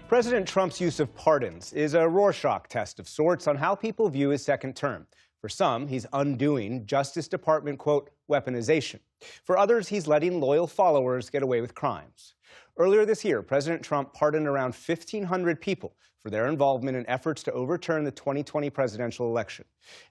President Trump's use of pardons is a Rorschach test of sorts on how people view his second term. For some, he's undoing Justice Department, quote, weaponization. For others, he's letting loyal followers get away with crimes. Earlier this year, President Trump pardoned around 1,500 people for their involvement in efforts to overturn the 2020 presidential election.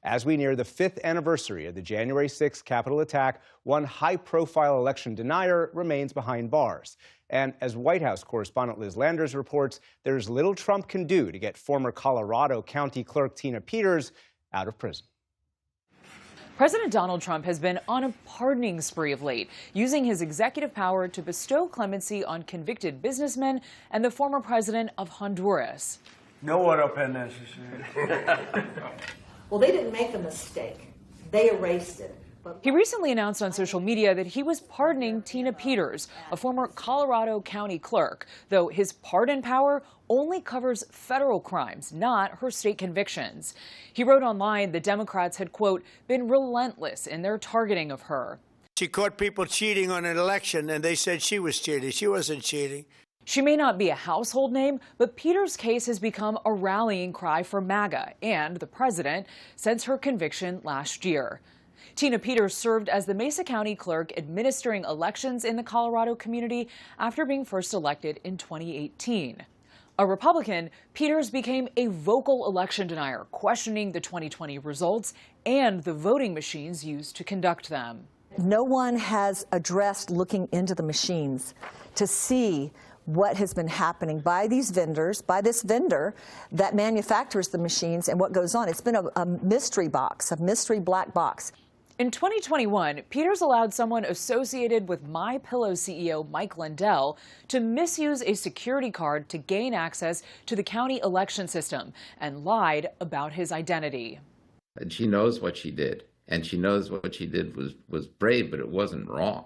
As we near the 5th anniversary of the January 6th Capitol attack, one high-profile election denier remains behind bars. And as White House correspondent Liz Landers reports, there's little Trump can do to get former Colorado County Clerk Tina Peters out of prison. President Donald Trump has been on a pardoning spree of late, using his executive power to bestow clemency on convicted businessmen and the former president of Honduras. No one up in necessary. Well, they didn't make a mistake. They erased it. He recently announced on social media that he was pardoning Tina Peters, a former Colorado County clerk, though his pardon power only covers federal crimes, not her state convictions. He wrote online the Democrats had, quote, been relentless in their targeting of her. She caught people cheating on an election, and they said she was cheating. She wasn't cheating. She may not be a household name, but Peters' case has become a rallying cry for MAGA and the president since her conviction last year. Tina Peters served as the Mesa County clerk administering elections in the Colorado community after being first elected in 2018. A Republican, Peters became a vocal election denier, questioning the 2020 results and the voting machines used to conduct them. No one has addressed looking into the machines to see what has been happening by these vendors, by this vendor that manufactures the machines and what goes on. It's been a mystery box, a mystery black box. In 2021, Peters allowed someone associated with MyPillow CEO Mike Lindell to misuse a security card to gain access to the county election system and lied about his identity. And she knows what she did, and she knows what she did was brave, but it wasn't wrong.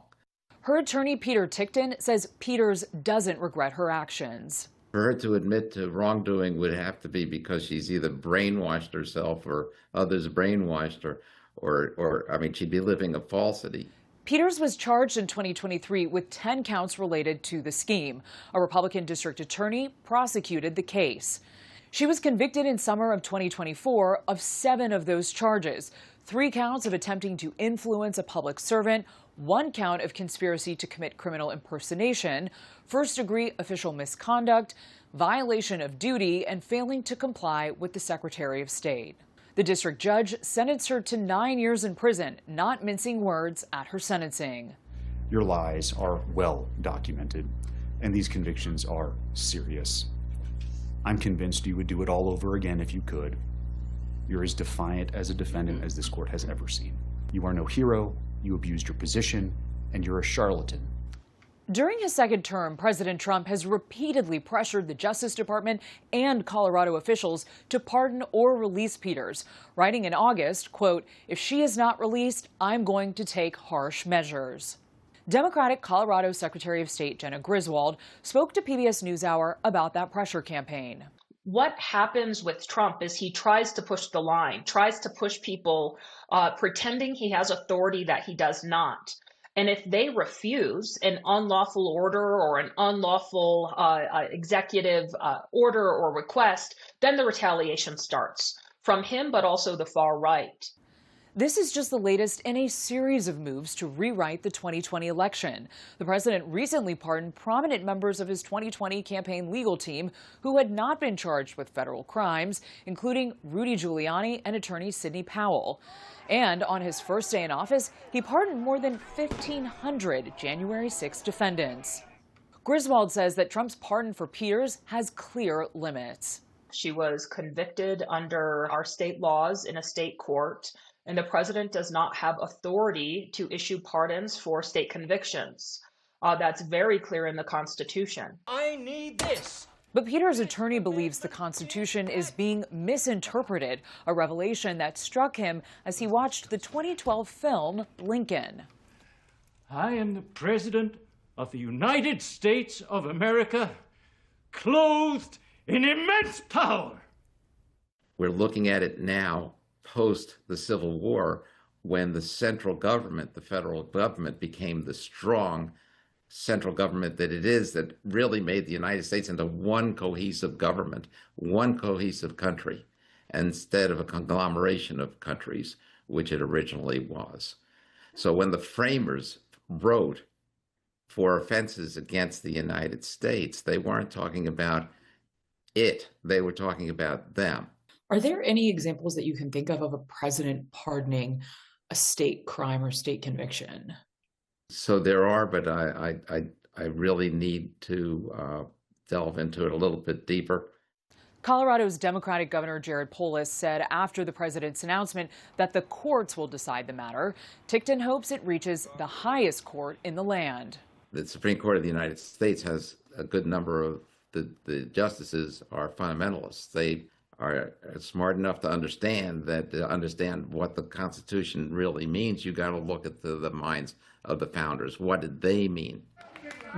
Her attorney, Peter Tickton, says Peters doesn't regret her actions. For her to admit to wrongdoing would have to be because she's either brainwashed herself or others brainwashed her. Or she'd be living a falsity. Peters was charged in 2023 with 10 counts related to the scheme. A Republican district attorney prosecuted the case. She was convicted in summer of 2024 of 7 of those charges, 3 counts of attempting to influence a public servant, 1 count of conspiracy to commit criminal impersonation, first-degree official misconduct, violation of duty, and failing to comply with the Secretary of State. The district judge sentenced her to 9 years in prison, not mincing words at her sentencing. Your lies are well documented, and these convictions are serious. I'm convinced you would do it all over again if you could. You're as defiant as a defendant as this court has ever seen. You are no hero, you abused your position, and you're a charlatan. During his second term, President Trump has repeatedly pressured the Justice Department and Colorado officials to pardon or release Peters, writing in August, quote, if she is not released, I'm going to take harsh measures. Democratic Colorado Secretary of State Jena Griswold spoke to PBS NewsHour about that pressure campaign. What happens with Trump is he tries to push the line, tries to push people pretending he has authority that he does not. And if they refuse an unlawful order or an unlawful executive order or request, then the retaliation starts from him, but also the far right. This is just the latest in a series of moves to rewrite the 2020 election. The president recently pardoned prominent members of his 2020 campaign legal team who had not been charged with federal crimes, including Rudy Giuliani and attorney Sidney Powell. And on his first day in office, he pardoned more than 1,500 January 6 defendants. Griswold says that Trump's pardon for Peters has clear limits. She was convicted under our state laws in a state court, and the president does not have authority to issue pardons for state convictions. That's very clear in the Constitution. I need this. But Peters' attorney believes the Constitution is being misinterpreted, a revelation that struck him as he watched the 2012 film Lincoln. I am the President of the United States of America, clothed in immense power. We're looking at it now, post the Civil War, when the central government, the federal government, became the strong central government that it is that really made the United States into one cohesive government, one cohesive country, instead of a conglomeration of countries, which it originally was. So when the framers wrote for offenses against the United States, they weren't talking about it, they were talking about them. Are there any examples that you can think of a president pardoning a state crime or state conviction? So there are, but I really need to delve into it a little bit deeper. Colorado's Democratic Governor Jared Polis said after the president's announcement that the courts will decide the matter. Tickton hopes it reaches the highest court in the land. The Supreme Court of the United States has a good number of the justices are fundamentalists. They are smart enough to understand what the Constitution really means. You got to look at the minds of the founders. What did they mean?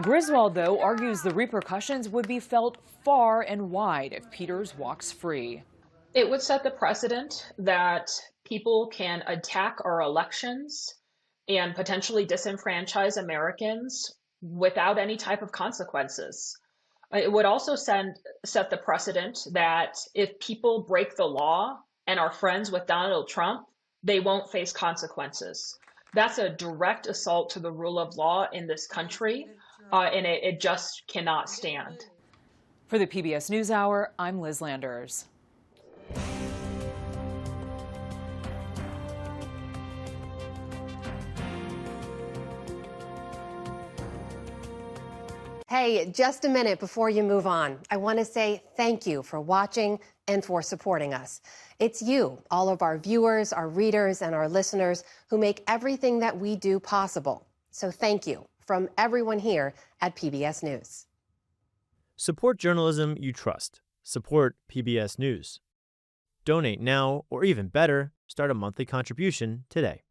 Griswold, though, argues the repercussions would be felt far and wide if Peters walks free. It would set the precedent that people can attack our elections and potentially disenfranchise Americans without any type of consequences. It would also set the precedent that if people break the law and are friends with Donald Trump, they won't face consequences. That's a direct assault to the rule of law in this country, and it just cannot stand. For the PBS NewsHour, I'm Liz Landers. Hey, just a minute before you move on, I want to say thank you for watching and for supporting us. It's you, all of our viewers, our readers, and our listeners who make everything that we do possible. So thank you from everyone here at PBS News. Support journalism you trust. Support PBS News. Donate now, or even better, start a monthly contribution today.